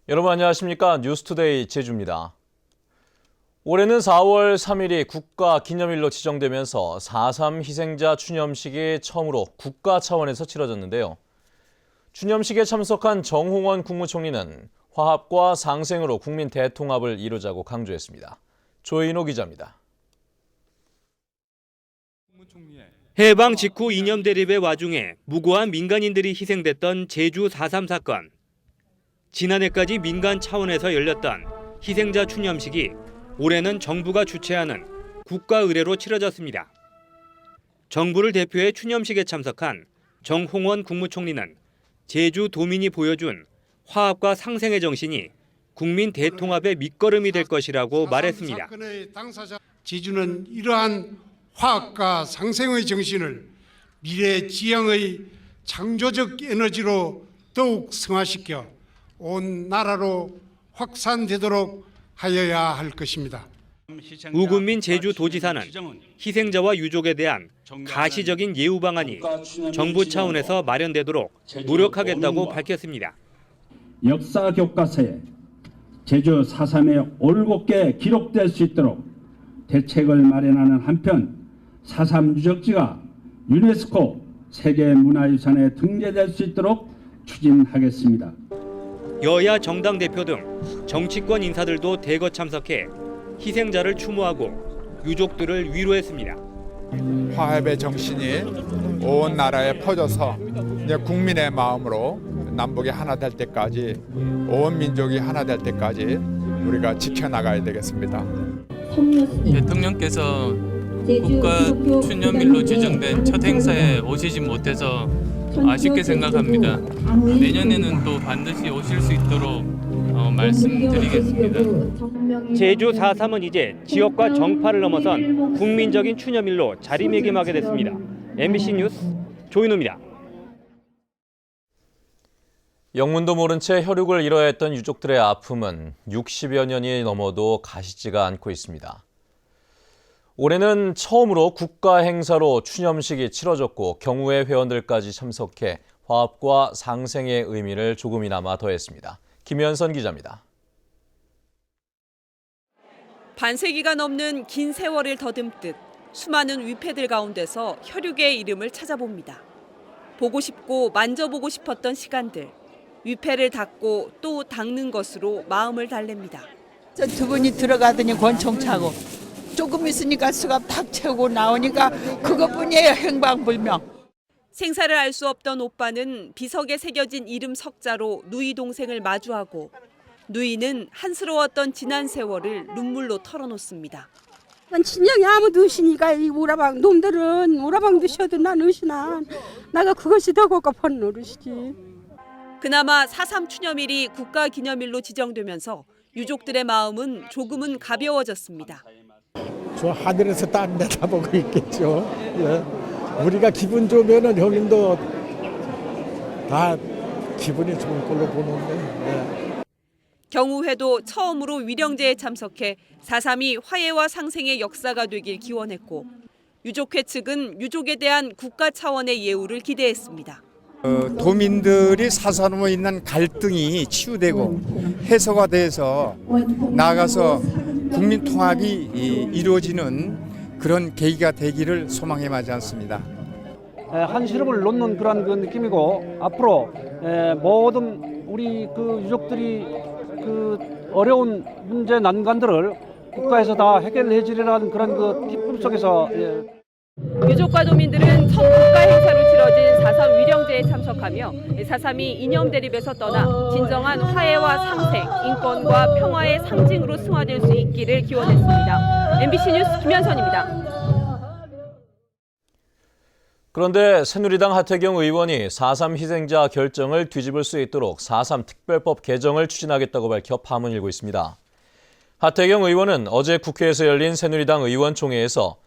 여러분 안녕하십니까? 뉴스투데이 제주입니다. 올해는 4월 3일이 국가기념일로 지정되면서 4.3 희생자 추념식이 처음으로 국가 차원에서 치러졌는데요. 추념식에 참석한 정홍원 국무총리는 화합과 상생으로 국민 대통합을 이루자고 강조했습니다. 조인호 기자입니다. 해방 직후 이념 대립의 와중에 무고한 민간인들이 희생됐던 제주 4.3 사건. 지난해까지 민간 차원에서 열렸던 희생자 추념식이 올해는 정부가 주최하는 국가 의례로 치러졌습니다. 정부를 대표해 추념식에 참석한 정홍원 국무총리는 제주 도민이 보여준 화합과 상생의 정신이 국민 대통합의 밑거름이 될 것이라고 말했습니다. 제주는 이러한 화합과 상생의 정신을 미래 지향의 창조적 에너지로 더욱 승화시켜 온 나라로 확산되도록 하여야 할 것입니다. 우금민 제주도지사는 희생자와 유족에 대한 가시적인 예우 방안이 정부 차원에서 마련되도록 노력하겠다고 밝혔습니다. 역사 교과서에 제주 4.3의 올곧게 기록될 수 있도록 대책을 마련하는 한편 4.3 유적지가 유네스코 세계문화유산에 등재될 수 있도록 추진하겠습니다. 여야 정당 대표 등 정치권 인사들도 대거 참석해 희생자를 추모하고 유족들을 위로했습니다. 화합의 정신이 온 나라에 퍼져서 이제 국민의 마음으로 남북이 하나 될 때까지 온 민족이 하나 될 때까지 우리가 지켜나가야 되겠습니다. 대통령께서 국가 추념일로 지정된 첫 행사에 오시지 못해서 아쉽게 생각합니다. 내년에는 또 반드시 오실 수 있도록 말씀드리겠습니다. 제주 4.3은 이제 지역과 정파를 넘어선 국민적인 추념일로 자리매김하게 됐습니다. MBC 뉴스 조인호입니다. 영문도 모른 채 혈육을 잃어야 했던 유족들의 아픔은 60여 년이 넘어도 가시지가 않고 있습니다. 올해는 처음으로 국가 행사로 추념식이 치러졌고 경우의 회원들까지 참석해 화합과 상생의 의미를 조금이나마 더했습니다. 김현선 기자입니다. 반세기가 넘는 긴 세월을 더듬듯 수많은 위패들 가운데서 혈육의 이름을 찾아봅니다. 보고 싶고 만져보고 싶었던 시간들, 위패를 닦고 또 닦는 것으로 마음을 달랩니다. 저 두 분이 들어가더니 권총 차고 조금 있으니까 수갑 탁 채우고 나오니까 그것뿐이에요. 행방불명. 생사를 알 수 없던 오빠는 비석에 새겨진 이름 석자로 누이 동생을 마주하고 누이는 한스러웠던 지난 세월을 눈물로 털어놓습니다. 친정이 아무도 없으니까 이 오라방 놈들은 오라방 드셔도 난 의시나 나가 그것이 더 고급한 노릇이지. 그나마 4.3 추념일이 국가기념일로 지정되면서 유족들의 마음은 조금은 가벼워졌습니다. 저 하늘에서 땀 내다보고 있겠죠. 예. 우리가 기분 좋으면은 형님도 다 기분이 좋은 걸로 보는데. 예. 경우회도 처음으로 위령제에 참석해 4.3이 화해와 상생의 역사가 되길 기원했고 유족회 측은 유족에 대한 국가 차원의 예우를 기대했습니다. 도민들이 사사로에 있는 갈등이 치유되고 해소가 돼서 나아가서 국민 통합이 이루어지는 그런 계기가 되기를 소망해 마지 않습니다. 한시름을 놓는 그런 그 느낌이고 앞으로 모든 우리 그 유족들이 그 어려운 문제 난관들을 국가에서 다 해결해 주리라는 그런 그 기쁨 속에서 유족과 도민들은 첫 국가 행사로 치러진 4.3 위령제에 참석하며 4.3이 이념 대립에서 떠나 진정한 화해와 상생, 인권과 평화의 상징으로 승화될 수 있기를 기원했습니다. MBC 뉴스 김현선입니다. 그런데 새누리당 하태경 의원이 4.3 희생자 결정을 뒤집을 수 있도록 4.3 특별법 개정을 추진하겠다고 밝혀 파문을 일고 있습니다. 하태경 의원은 어제 국회에서 열린 새누리당 의원총회에서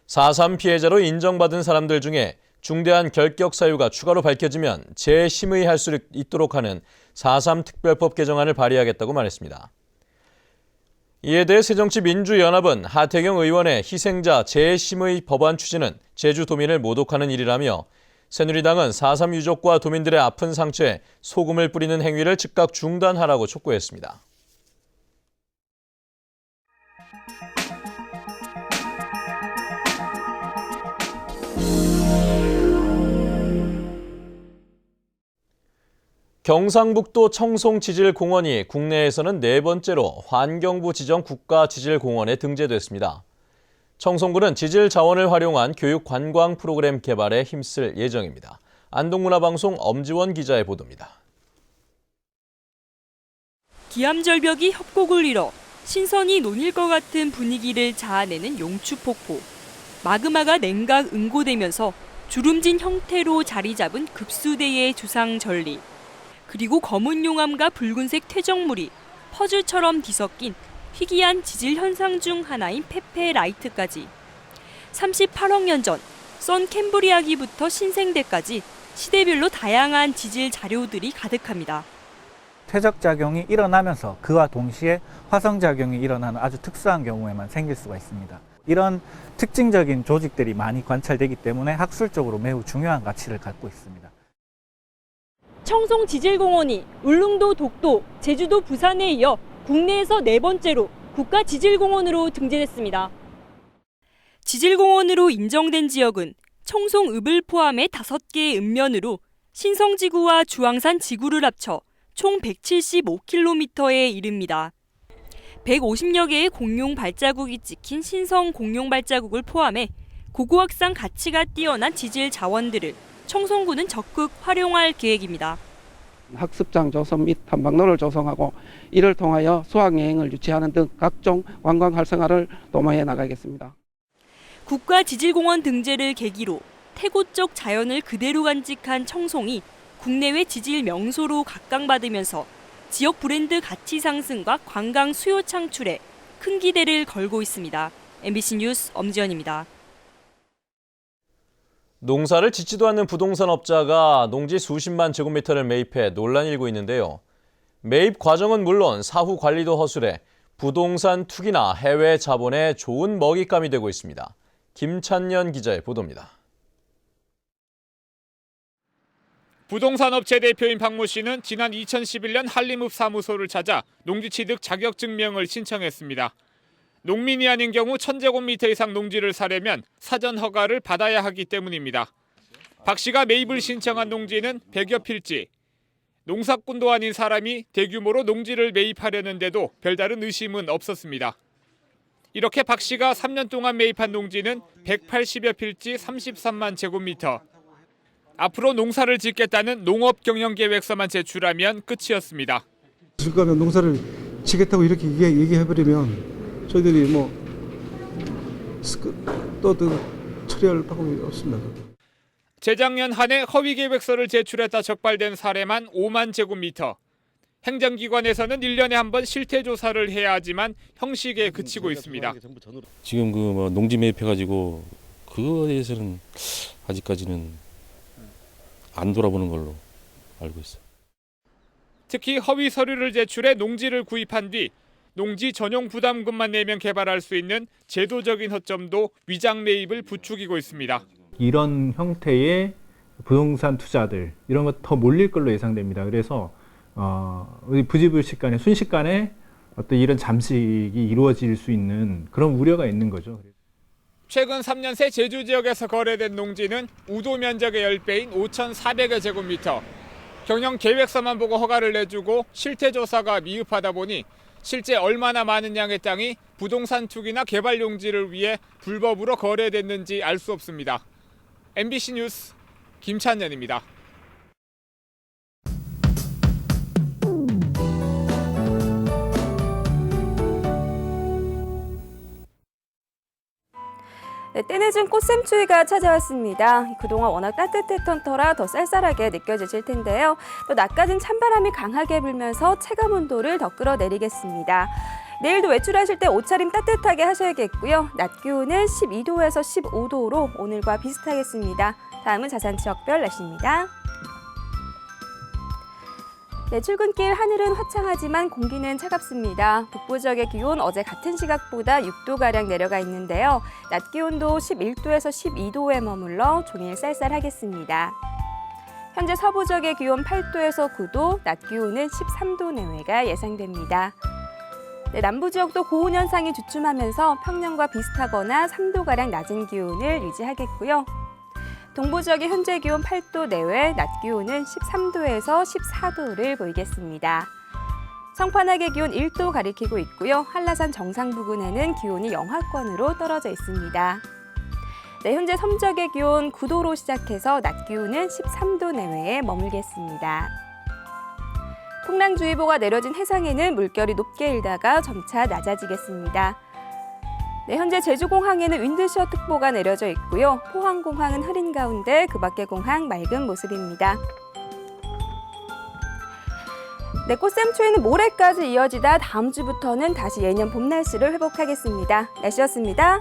4.3 피해자로 인정받은 사람들 중에 중대한 결격 사유가 추가로 밝혀지면 재심의할 수 있도록 하는 4.3 특별법 개정안을 발의하겠다고 말했습니다. 이에 대해 새정치민주연합은 하태경 의원의 희생자 재심의 법안 추진은 제주도민을 모독하는 일이라며 새누리당은 4.3 유족과 도민들의 아픈 상처에 소금을 뿌리는 행위를 즉각 중단하라고 촉구했습니다. 경상북도 청송지질공원이 국내에서는 4번째로 환경부 지정 국가지질공원에 등재됐습니다. 청송군은 지질 자원을 활용한 교육 관광 프로그램 개발에 힘쓸 예정입니다. 안동문화방송 엄지원 기자의 보도입니다. 기암절벽이 협곡을 이뤄 신선이 논일 것 같은 분위기를 자아내는 용추폭포. 마그마가 냉각 응고되면서 주름진 형태로 자리 잡은 급수대의 주상 전리. 그리고 검은 용암과 붉은색 퇴적물이 퍼즐처럼 뒤섞인 희귀한 지질 현상 중 하나인 페페라이트까지 38억 년 전 썬 캠브리아기부터 신생대까지 시대별로 다양한 지질 자료들이 가득합니다. 퇴적작용이 일어나면서 그와 동시에 화성작용이 일어나는 아주 특수한 경우에만 생길 수가 있습니다. 이런 특징적인 조직들이 많이 관찰되기 때문에 학술적으로 매우 중요한 가치를 갖고 있습니다. 청송지질공원이 울릉도, 독도, 제주도, 부산에 이어 국내에서 4번째로 국가지질공원으로 등재됐습니다. 지질공원으로 인정된 지역은 청송읍을 포함해 5개의 읍면으로 신성지구와 주황산 지구를 합쳐 총 175km에 이릅니다. 150여 개의 공룡 발자국이 찍힌 신성 공룡 발자국을 포함해 고고학상 가치가 뛰어난 지질 자원들을 청송군은 적극 활용할 계획입니다. 학습장 조성 및 탐방로를 조성하고 이를 통하여 수학여행을 유치하는 등 각종 관광 활성화를 도모해 나가겠습니다. 국가지질공원 등재를 계기로 태고적 자연을 그대로 간직한 청송이 국내외 지질 명소로 각광받으면서 지역 브랜드 가치 상승과 관광 수요 창출에 큰 기대를 걸고 있습니다. MBC 뉴스 엄지연입니다. 농사를 짓지도 않는 부동산 업자가 농지 수십만 제곱미터를 매입해 논란이 일고 있는데요. 매입 과정은 물론 사후 관리도 허술해 부동산 투기나 해외 자본에 좋은 먹잇감이 되고 있습니다. 김찬년 기자의 보도입니다. 부동산 업체 대표인 박모 씨는 지난 2011년 한림읍 사무소를 찾아 농지 취득 자격증명을 신청했습니다. 농민이 아닌 경우 1000제곱미터 이상 농지를 사려면 사전 허가를 받아야 하기 때문입니다. 박 씨가 매입을 신청한 농지는 100여 필지. 농사꾼도 아닌 사람이 대규모로 농지를 매입하려는데도 별다른 의심은 없었습니다. 이렇게 박 씨가 3년 동안 매입한 농지는 180여 필지 33만 제곱미터. 앞으로 농사를 짓겠다는 농업경영계획서만 제출하면 끝이었습니다. 그러면 농사를 짓겠다고 이렇게 얘기해버리면 저희들이 또 처리할 방법이 없습니다. 재작년 한 해 허위 계획서를 제출했다 적발된 사례만 5만 제곱미터. 행정기관에서는 1년에 한 번 실태 조사를 해야 하지만 형식에 그치고 있습니다. 지금 농지 매입해가지고 그거에 대해서는 아직까지는 안 돌아보는 걸로 알고 있어요. 특히 허위 서류를 제출해 농지를 구입한 뒤 농지 전용 부담금만 내면 개발할 수 있는 제도적인 허점도 위장 매입을 부추기고 있습니다. 이런 형태의 부동산 투자들 이런 것 더 몰릴 걸로 예상됩니다. 그래서 부지불식간에 순식간에 어떤 이런 잠식이 이루어질 수 있는 그런 우려가 있는 거죠. 최근 3년 새 제주 지역에서 거래된 농지는 우도 면적의 10배인 5,400여 제곱미터. 경영 계획서만 보고 허가를 내주고 실태 조사가 미흡하다 보니 실제 얼마나 많은 양의 땅이 부동산 투기나 개발 용지를 위해 불법으로 거래됐는지 알 수 없습니다. MBC 뉴스 김찬년입니다. 네, 때늦은 꽃샘추위가 찾아왔습니다. 그동안 워낙 따뜻했던 터라 더 쌀쌀하게 느껴지실 텐데요. 또 낮까진 찬바람이 강하게 불면서 체감온도를 더 끌어내리겠습니다. 내일도 외출하실 때 옷차림 따뜻하게 하셔야겠고요. 낮 기온은 12도에서 15도로 오늘과 비슷하겠습니다. 다음은 자세한 지역별 날씨입니다. 네, 출근길 하늘은 화창하지만 공기는 차갑습니다. 북부 지역의 기온 어제 같은 시각보다 6도가량 내려가 있는데요. 낮 기온도 11도에서 12도에 머물러 종일 쌀쌀하겠습니다. 현재 서부 지역의 기온 8도에서 9도, 낮 기온은 13도 내외가 예상됩니다. 네, 남부 지역도 고온 현상이 주춤하면서 평년과 비슷하거나 3도가량 낮은 기온을 유지하겠고요. 동부 지역의 현재 기온 8도 내외, 낮 기온은 13도에서 14도를 보이겠습니다. 성판악의 기온 1도 가리키고 있고요. 한라산 정상 부근에는 기온이 영하권으로 떨어져 있습니다. 네, 현재 섬지역의 기온 9도로 시작해서 낮 기온은 13도 내외에 머물겠습니다. 풍랑주의보가 내려진 해상에는 물결이 높게 일다가 점차 낮아지겠습니다. 네, 현재 제주공항에는 윈드시어 특보가 내려져 있고요. 포항공항은 흐린 가운데 그 밖의 공항 맑은 모습입니다. 네, 꽃샘추위는 모레까지 이어지다 다음 주부터는 다시 예년 봄 날씨를 회복하겠습니다. 날씨였습니다.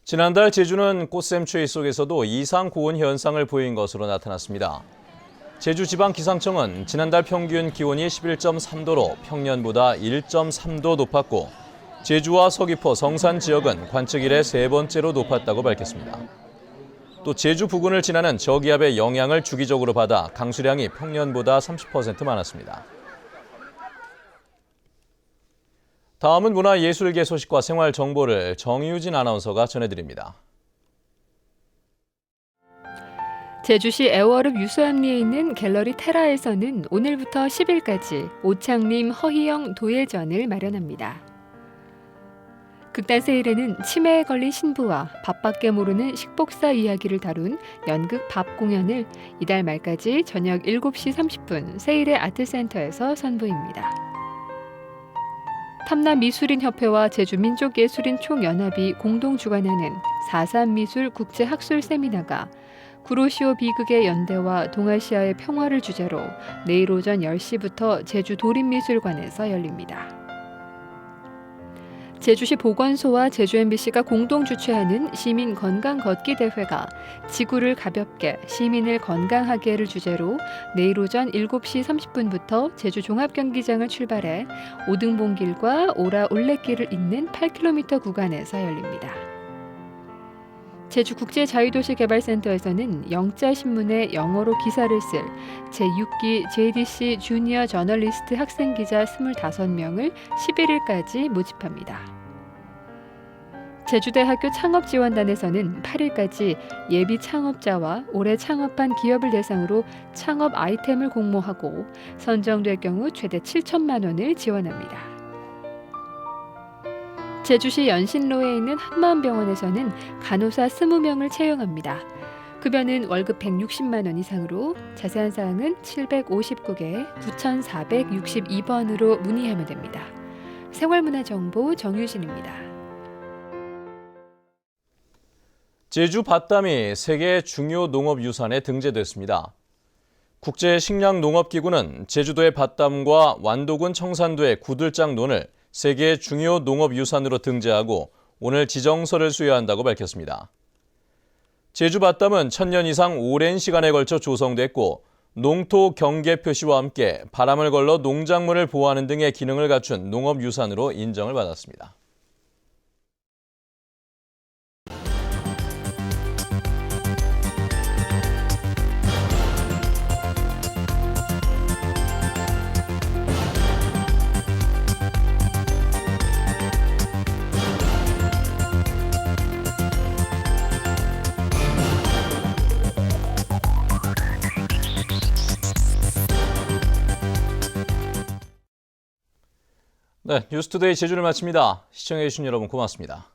지난달 제주는 꽃샘추위 속에서도 이상 고온 현상을 보인 것으로 나타났습니다. 제주지방기상청은 지난달 평균 기온이 11.3도로 평년보다 1.3도 높았고 제주와 서귀포, 성산 지역은 관측 이래 세 번째로 높았다고 밝혔습니다. 또 제주 부근을 지나는 저기압의 영향을 주기적으로 받아 강수량이 평년보다 30% 많았습니다. 다음은 문화예술계 소식과 생활 정보를 정유진 아나운서가 전해드립니다. 제주시 애월읍 유수암리에 있는 갤러리 테라에서는 오늘부터 10일까지 오창림 허희영 도예전을 마련합니다. 극단 세일에는 치매에 걸린 신부와 밥밖에 모르는 식복사 이야기를 다룬 연극 밥 공연을 이달 말까지 저녁 7시 30분 세일의 아트센터에서 선보입니다. 탐남미술인협회와 제주민족예술인 총연합이 공동 주관하는 4.3 미술 국제학술 세미나가 구로시오 비극의 연대와 동아시아의 평화를 주제로 내일 오전 10시부터 제주 도립미술관에서 열립니다. 제주시 보건소와 제주 MBC가 공동 주최하는 시민 건강 걷기 대회가 지구를 가볍게 시민을 건강하게를 주제로 내일 오전 7시 30분부터 제주 종합경기장을 출발해 오등봉길과 오라 올레길을 잇는 8km 구간에서 열립니다. 제주국제자유도시개발센터에서는 영자신문에 영어로 기사를 쓸 제6기 JDC 주니어 저널리스트 학생기자 25명을 11일까지 모집합니다. 제주대학교 창업지원단에서는 8일까지 예비 창업자와 올해 창업한 기업을 대상으로 창업 아이템을 공모하고 선정될 경우 최대 7천만 원을 지원합니다. 제주시 연신로에 있는 한마음병원에서는 간호사 20명을 채용합니다. 급여는 월급 160만 원 이상으로 자세한 사항은 759개 9462번으로 문의하면 됩니다. 생활문화정보 정유진입니다. 제주 밭담이 세계 중요 농업유산에 등재됐습니다. 국제식량농업기구는 제주도의 밭담과 완도군 청산도의 구들장논을 세계 중요 농업유산으로 등재하고 오늘 지정서를 수여한다고 밝혔습니다. 제주 밭담은 1000년 이상 오랜 시간에 걸쳐 조성됐고 농토 경계 표시와 함께 바람을 걸러 농작물을 보호하는 등의 기능을 갖춘 농업유산으로 인정을 받았습니다. 네, 뉴스투데이 제주를 마칩니다. 시청해주신 여러분 고맙습니다.